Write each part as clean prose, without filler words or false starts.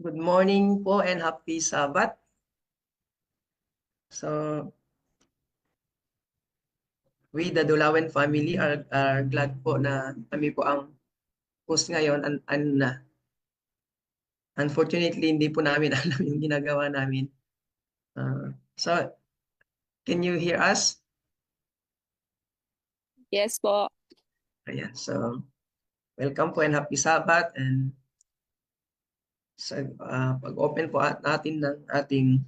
Good morning po and happy Sabbath. So, we the Dulawen family are glad po na kami po ang host ngayon and unfortunately hindi po namin alam yung ginagawa namin. So, can you hear us? Yes po. Ayan, so welcome po and happy Sabbath, and sa pag-open po natin ng ating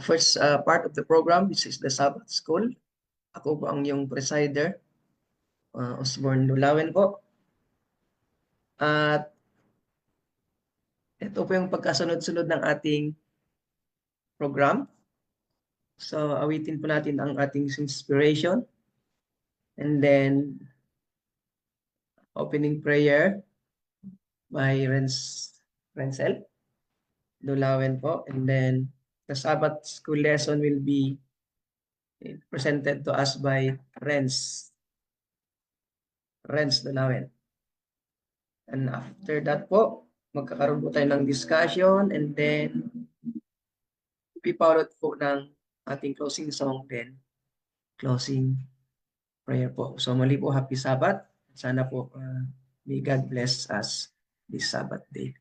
first part of the program, which is the Sabbath School. Ako po ang yung presider, Osborne Dulawen po. At ito po yung pagkasunod-sunod ng ating program. So, awitin po natin ang ating inspiration. And then, opening prayer by Renzel Dulawen po. And then, the Sabbath School lesson will be presented to us by Renz Dulawen. And after that po, magkakaroon po tayo ng discussion, and then pipaulot po ng ating closing song, then closing prayer po. So muli po, happy Sabbath. Sana po may God bless us this Sabbath day.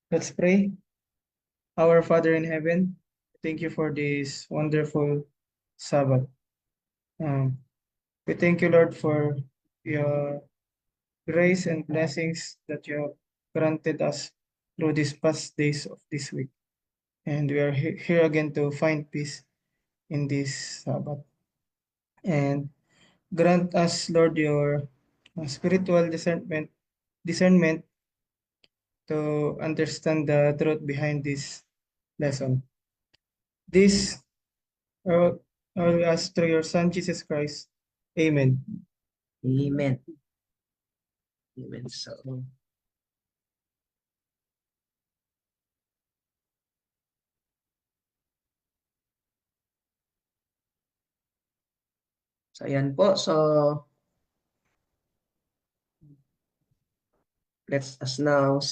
Let's pray. Our Father in heaven, thank you for this wonderful Sabbath. We thank you, Lord, for your grace and blessings that you have granted us through these past days of this week. And we are here again to find peace in this Sabbath. And grant us, Lord, your spiritual discernment to understand the truth behind this lesson. This I will ask through your Son, Jesus Christ. Amen. Amen. Amen. So ayan po. So let's now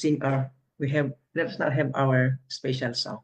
have our special song.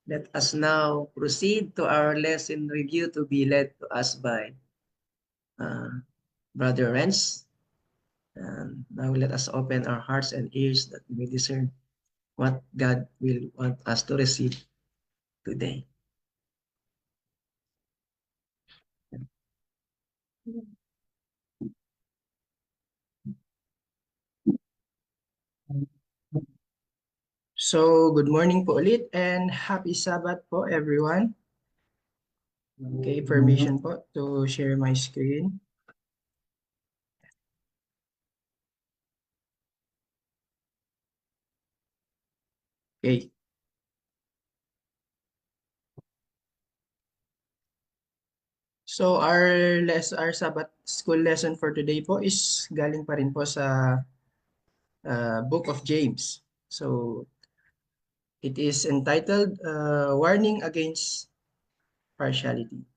Let us now proceed to our lesson review to be led to us by Brother Renz. And now let us open our hearts and ears that we may discern what God will want us to receive today. So, good morning po ulit and happy Sabbath po everyone. Okay, permission po to share my screen. Okay. So our Sabbath school lesson for today po is galing pa rin po sa Book of James. So it is entitled Warning Against Partiality.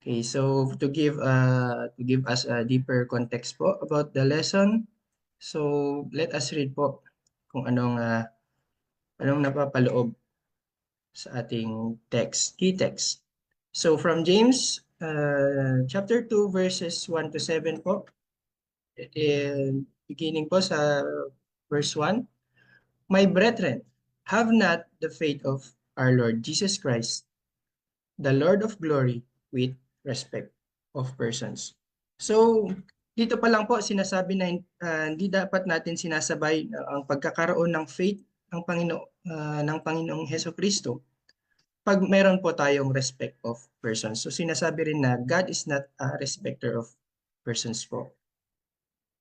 Okay, so to give us a deeper context po about the lesson, so let us read po kung anong napapaloob sa ating text, key text. So from James chapter 2 verses 1 to 7 po, beginning po sa verse 1, My brethren, have not the faith of our Lord Jesus Christ, the Lord of glory, with respect of persons. So, dito pa lang po sinasabi na hindi dapat natin sinasabay ang pagkakaroon ng faith ng Panginoong Hesukristo pag meron po tayong respect of persons. So sinasabi rin na God is not a respecter of persons po.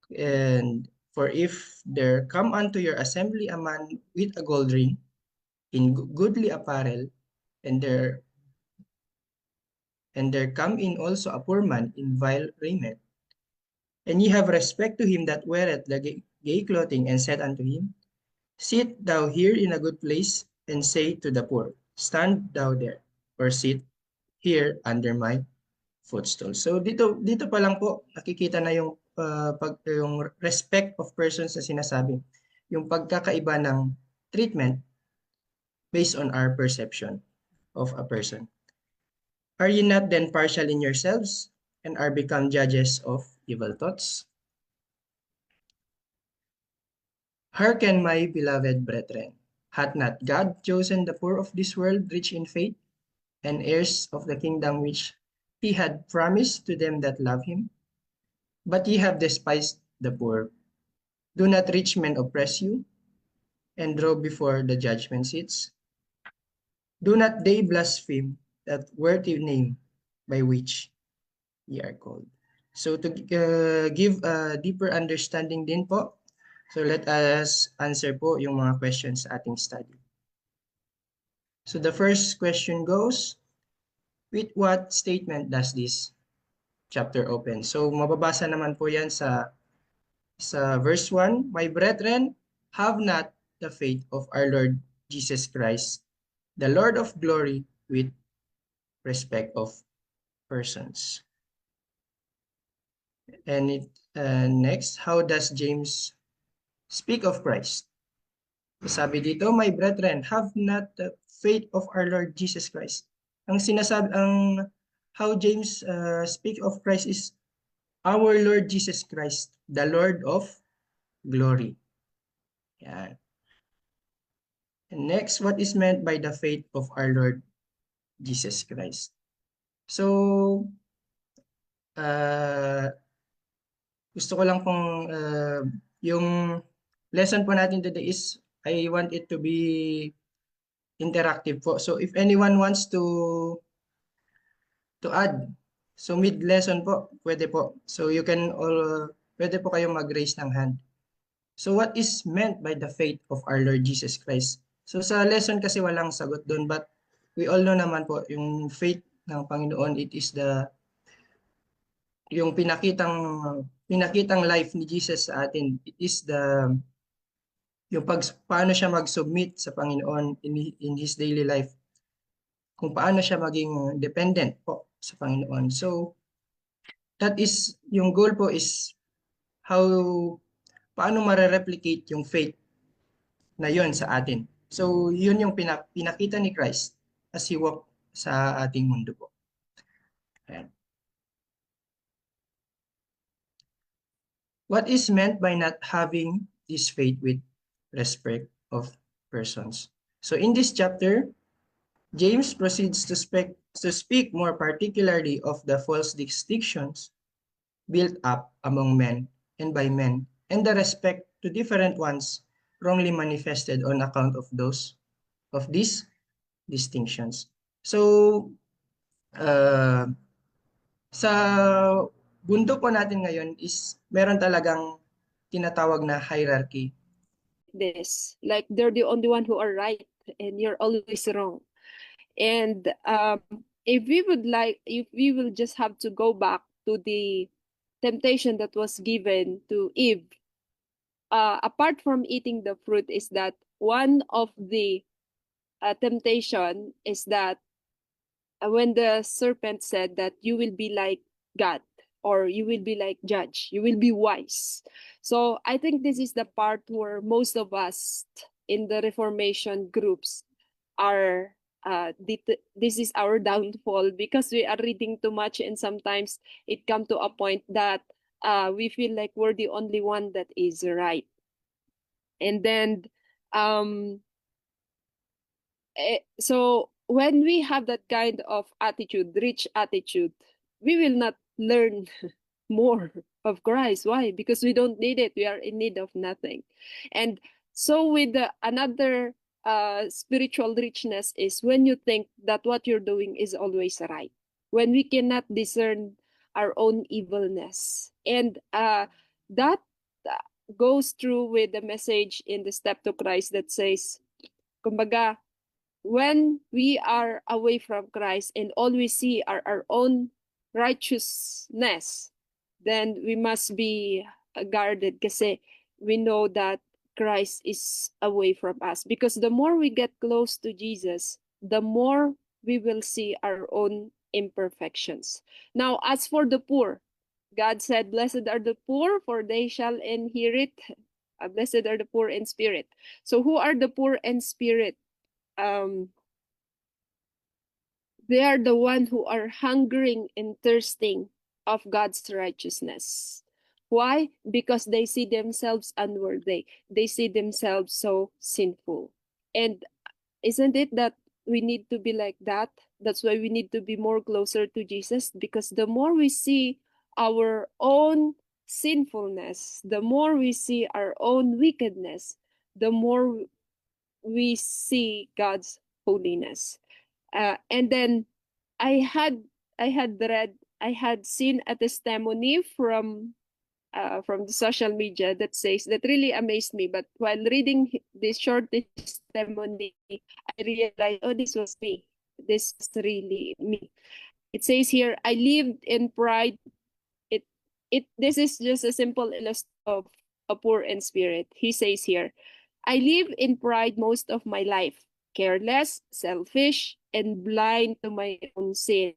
And for if there come unto your assembly a man with a gold ring in goodly apparel, and there come in also a poor man in vile raiment, and ye have respect to him that weareth the gay clothing, and said unto him, Sit thou here in a good place, and say to the poor, Stand thou there, or sit here under my footstool. So dito pa lang po nakikita na yung respect of persons na sinasabi, yung pagkakaiba ng treatment based on our perception of a person. Are ye not then partial in yourselves, and are become judges of evil thoughts? Hearken, my beloved brethren, hath not God chosen the poor of this world rich in faith, and heirs of the kingdom which he had promised to them that love him? But ye have despised the poor. Do not rich men oppress you, and draw before the judgment seats? Do not they blaspheme that worthy name by which ye are called? So to give a deeper understanding din po, so let us answer po yung mga questions sa ating study. So the first question goes, with what statement does this chapter open? So mababasa naman po yan sa verse 1, My brethren, have not the faith of our Lord Jesus Christ, the Lord of glory, with respect of persons. And next, how does James speak of Christ? Sabi dito, My brethren, have not the faith of our Lord Jesus Christ. How James speak of Christ is our Lord Jesus Christ, the Lord of glory. Yan. And next, what is meant by the faith of our Lord Jesus Christ? So, gusto ko lang pong yung lesson po natin today is I want it to be interactive po. So, if anyone wants to add, so mid-lesson po, pwede po. So, pwede po kayong mag-raise ng hand. So what is meant by the faith of our Lord Jesus Christ? So sa lesson kasi walang sagot doon, but we all know naman po yung faith ng Panginoon, it is yung pinakitang life ni Jesus sa atin. It is yung paano siya mag-submit sa Panginoon in his daily life. Kung paano siya maging dependent po sa Panginoon. So that is yung goal po is paano mare-replicate yung faith na yon sa atin. So, yun yung pinakita ni Christ as He walked sa ating mundo po. Ayan. What is meant by not having this faith with respect of persons? So, in this chapter, James proceeds to speak more particularly of the false distinctions built up among men and by men, and the respect to different ones wrongly manifested on account of these distinctions. So, uh, sa mundo po natin ngayon is meron talagang tinatawag na hierarchy. This, like they're the only one who are right and you're always wrong. And if we will just have to go back to the temptation that was given to Eve, apart from eating the fruit, is that one of the temptation is that when the serpent said that you will be like God, or you will be like judge, you will be wise. So I think this is the part where most of us in the Reformation groups are this is our downfall, because we are reading too much, and sometimes it come to a point that we feel like we're the only one that is right. And then um so when we have that kind of attitude, rich attitude, we will not learn more of Christ. Why? Because we don't need it. We are in need of nothing. And so with another spiritual richness is when you think that what you're doing is always right, when we cannot discern our own evilness. And that goes through with the message in the Step to Christ that says, kumbaga, when we are away from Christ and all we see are our own righteousness, then we must be guarded, kasi we know that Christ is away from us. Because the more we get close to Jesus, the more we will see our own imperfections. Now, as for the poor, God said, "Blessed are the poor, for they shall inherit." Blessed are the poor in spirit. So who are the poor in spirit? They are the one who are hungering and thirsting of God's righteousness. Why? Because they see themselves unworthy. They see themselves so sinful. And isn't it that we need to be like that? That's why we need to be more closer to Jesus, because the more we see our own sinfulness, the more we see our own wickedness, the more we see God's holiness. And then I had I had seen a testimony from the social media that says, that really amazed me. But while reading this short testimony, I realized, oh, this was me. This was really me. It says here, I lived in pride. This is just a simple illustration of a poor in spirit. He says here, I live in pride most of my life, careless, selfish, and blind to my own sin.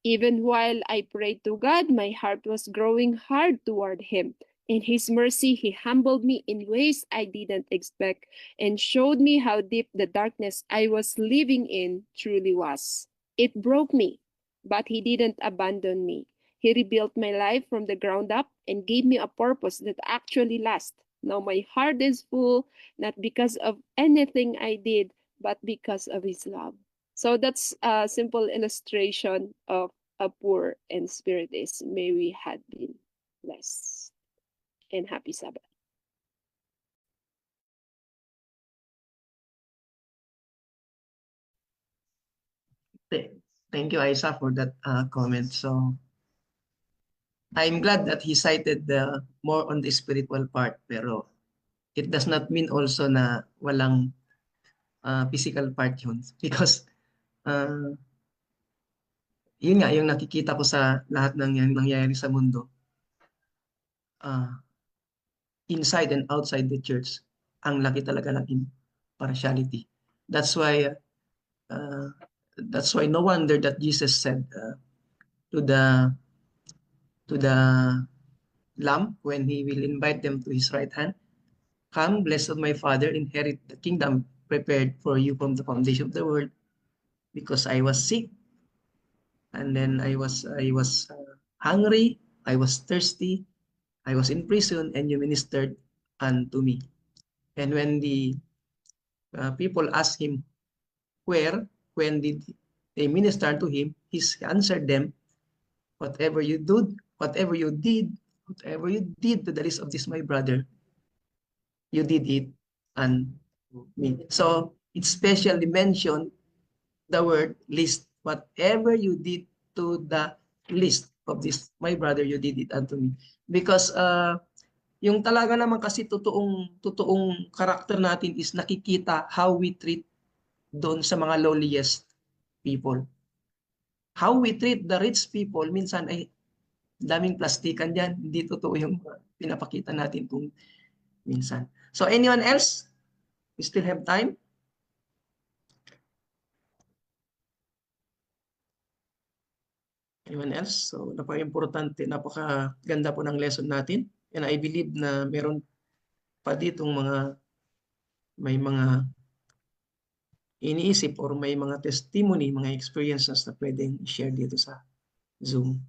Even while I prayed to God, my heart was growing hard toward Him. In His mercy, He humbled me in ways I didn't expect and showed me how deep the darkness I was living in truly was. It broke me, but He didn't abandon me. He rebuilt my life from the ground up and gave me a purpose that actually lasts. Now my heart is full, not because of anything I did, but because of His love. So that's a simple illustration of a poor in spirit is. May we had been blessed and happy Sabbath. Thank you, Isa, for that comment. So, I'm glad that he cited the more on the spiritual part, pero it does not mean also na walang physical part yun. Because uh, yun nga, yung nakikita ko sa lahat ng nangyayari sa mundo, uh, inside and outside the church, ang laki talaga ng partiality. That's why uh, no wonder that Jesus said to the lamb when he will invite them to his right hand, "Come, blessed of my Father, inherit the kingdom prepared for you from the foundation of the world, because I was sick, and then I was hungry, I was thirsty, I was in prison, and you ministered unto me. And when the people asked him where, when did they minister to him, he answered them, whatever you did, whatever you did, whatever you did to the least of this my brother, you did it unto me. So it specially mentioned the word least. Whatever you did to the least of this my brother, you did it unto me. Because yung talaga naman kasi totoong karakter natin is nakikita how we treat doon sa mga lowliest people. How we treat the rich people, minsan ay daming plastikan dyan. Hindi totoo yung pinapakita natin kung minsan. So anyone else? We still have time? Anyone else? So napaka-importante, napaka-ganda po ng lesson natin. And I believe na meron pa ditong may mga iniisip or may mga testimony, mga experiences na pwedeng i-share dito sa Zoom.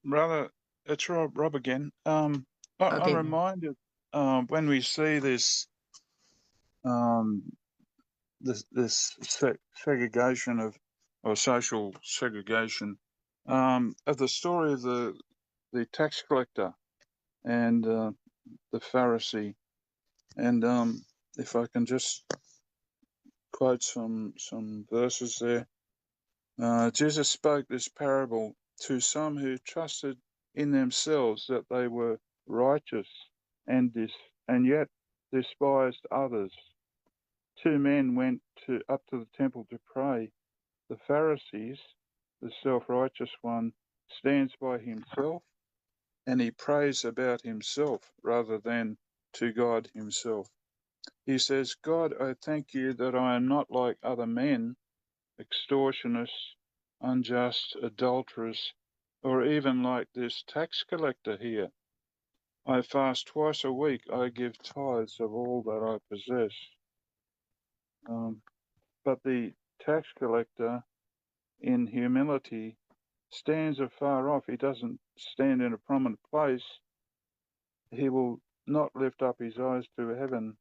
Brother, it's Rob again. I'm Okay. reminded when we see this segregation or social segregation of the story of the tax collector and the Pharisee, and if I can just quote some verses there. Jesus spoke this parable to some who trusted in themselves that they were righteous and yet despised others. Two men went up to the temple to pray. The Pharisees, the self-righteous one, stands by himself, and he prays about himself rather than to God himself. He says, God, I thank you that I am not like other men, extortionists, unjust, adulterers, or even like this tax collector here. I fast twice a week. I give tithes of all that I possess. But the tax collector, in humility, stands afar off. He doesn't stand in a prominent place. He will not lift up his eyes to heaven.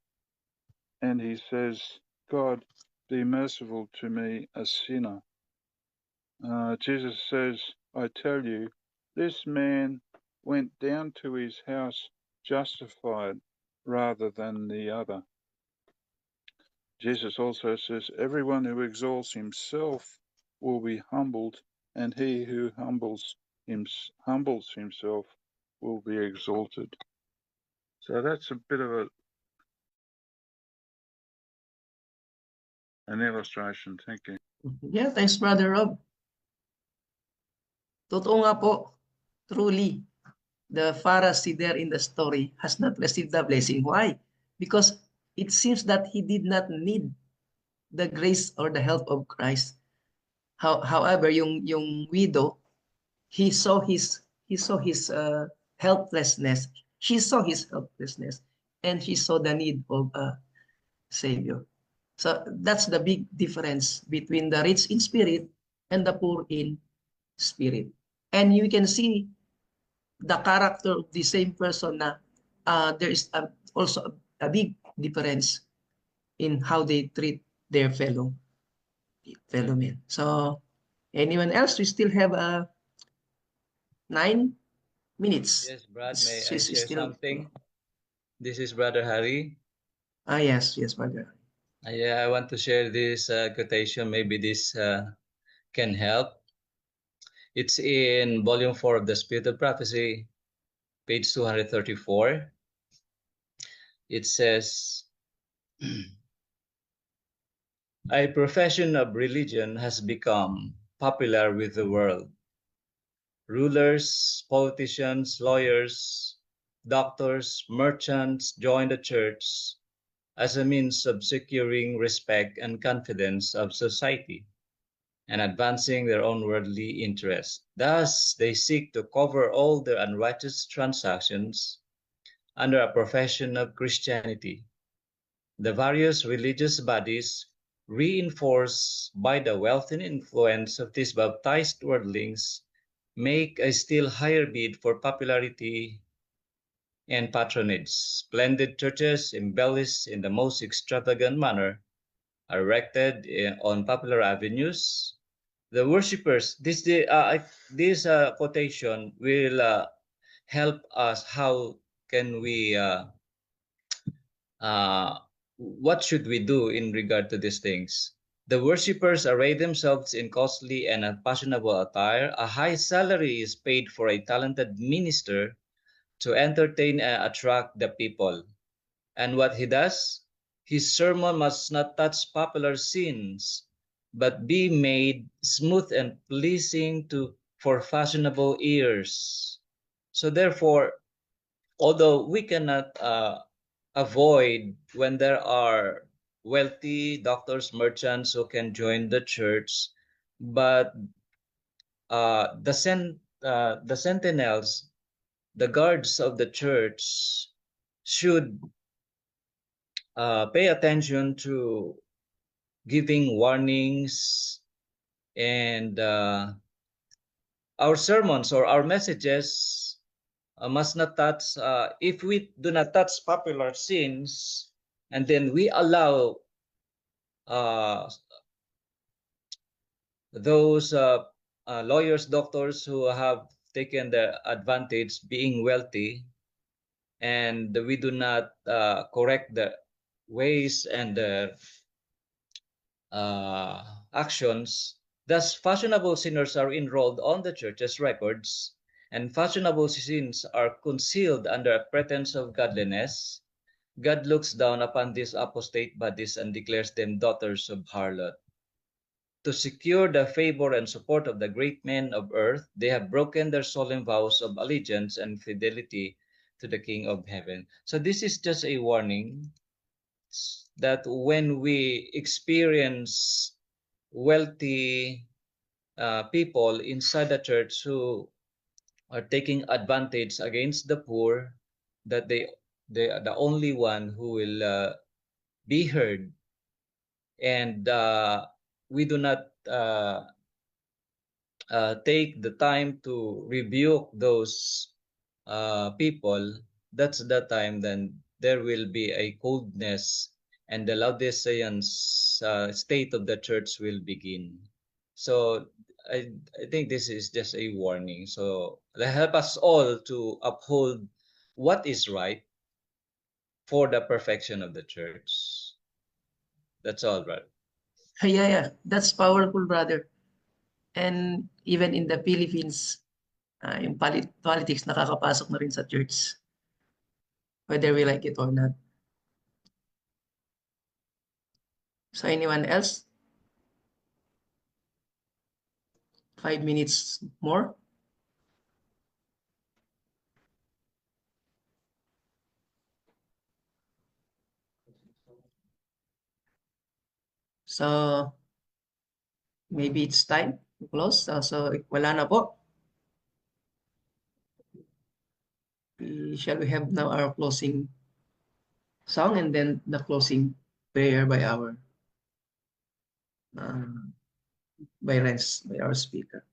And he says, God, be merciful to me, a sinner. Jesus says, I tell you, this man went down to his house justified rather than the other. Jesus also says, everyone who exalts himself will be humbled, and he who humbles himself will be exalted. So that's a bit of an illustration. Thank you. Yeah, thanks, Brother Rob. Totoo nga po, truly, the Pharisee there in the story has not received the blessing. Why? Because it seems that he did not need the grace or the help of Christ. However, yung widow, he saw his helplessness. She saw his helplessness, and she saw the need of a Savior. So that's the big difference between the rich in spirit and the poor in spirit. And you can see the character of the same person na there is also a big difference in how they treat their fellow men. So anyone else? We still have 9 minutes. Yes, Brad, may I She's share still- something? This is Brother Harry. Yes, brother. Yeah, I want to share this quotation. Maybe this can help. It's in Volume 4 of the Spirit of Prophecy, page 234. It says, a profession of religion has become popular with the world. Rulers, politicians, lawyers, doctors, merchants join the church as a means of securing respect and confidence of society and advancing their own worldly interests. Thus, they seek to cover all their unrighteous transactions under a profession of Christianity. The various religious bodies, reinforced by the wealth and influence of these baptized worldlings, make a still higher bid for popularity and patronage. Splendid churches, embellished in the most extravagant manner, are erected on popular avenues. The worshippers, this quotation will help us how can we what should we do in regard to these things. The worshippers array themselves in costly and fashionable attire. A high salary is paid for a talented minister to entertain and attract the people. And what he does, his sermon must not touch popular scenes, but be made smooth and pleasing for fashionable ears. So therefore, although we cannot avoid when there are wealthy doctors, merchants who can join the church, but the sentinels, the guards of the church, should pay attention to giving warnings, and our sermons or our messages must not touch, if we do not touch popular scenes, and then we allow those lawyers, doctors who have taken the advantage being wealthy, and we do not correct the ways and the actions, thus fashionable sinners are enrolled on the church's records, and fashionable sins are concealed under a pretense of godliness. God looks down upon these apostate bodies and declares them daughters of harlot. To secure the favor and support of the great men of earth, they have broken their solemn vows of allegiance and fidelity to the King of heaven. So this is just a warning that when we experience wealthy people inside the church who are taking advantage against the poor, that they are the only one who will be heard, and we do not take the time to rebuke those people. That's the time then there will be a coldness, and the Laodicean state of the church will begin. So I think this is just a warning. So help us all to uphold what is right for the perfection of the church. That's all, brother. Yeah, that's powerful, brother. And even in the Philippines, yung politics nakakapasok na rin sa church, whether we like it or not. So anyone else? 5 minutes more. So maybe it's time to close. So wala na po. Shall we have now our closing song and then the closing prayer by our by our speaker.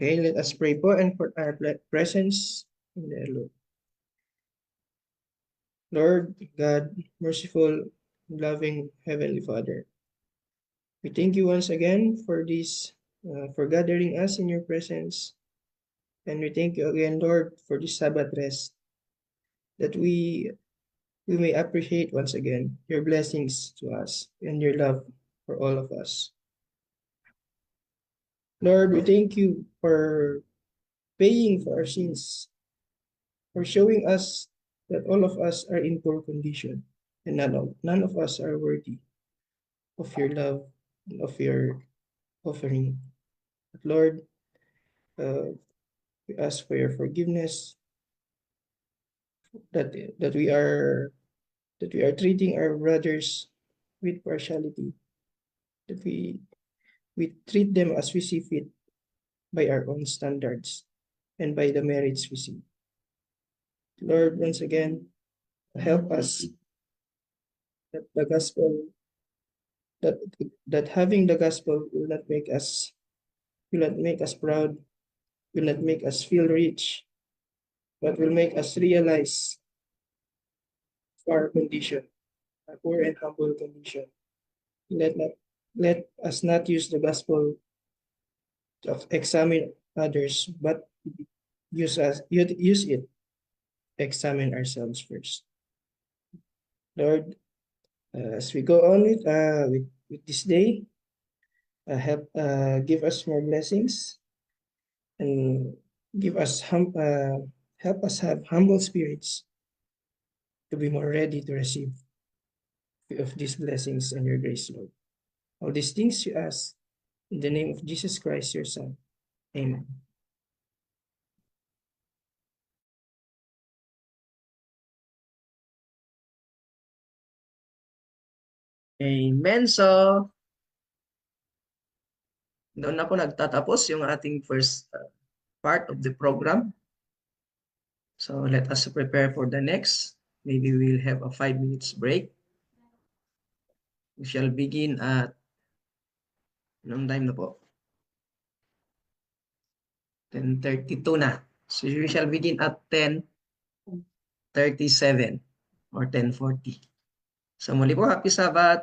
Okay, let us pray po and for our presence in the Lord. Lord God, merciful, loving Heavenly Father, we thank you once again for this, for gathering us in your presence. And we thank you again, Lord, for this Sabbath rest, that we may appreciate once again your blessings to us and your love for all of us. Lord, we thank you for paying for our sins, for showing us that all of us are in poor condition and none of us are worthy of your love and of your offering. But Lord, we ask for your forgiveness, that we are treating our brothers with partiality, that we treat them as we see fit by our own standards and by the merits we see. Lord, once again, help us that the gospel, that having the gospel will not make us proud, will not make us feel rich, but will make us realize our condition, our poor and humble condition. Let us not use the gospel to examine others, but use it, examine ourselves first. Lord, as we go on with this day, give us more blessings and help us have humble spirits to be more ready to receive of these blessings and your grace, Lord. All these things you ask in the name of Jesus Christ, your Son. Amen. Amen. So, doon na po nagtatapos yung ating first part of the program. So, let us prepare for the next. Maybe we'll have a 5 minutes break. We shall begin at anong time na po? 10:32 na. So, we shall begin at 10:37 or 10:40. So, muli po, happy Sabbath.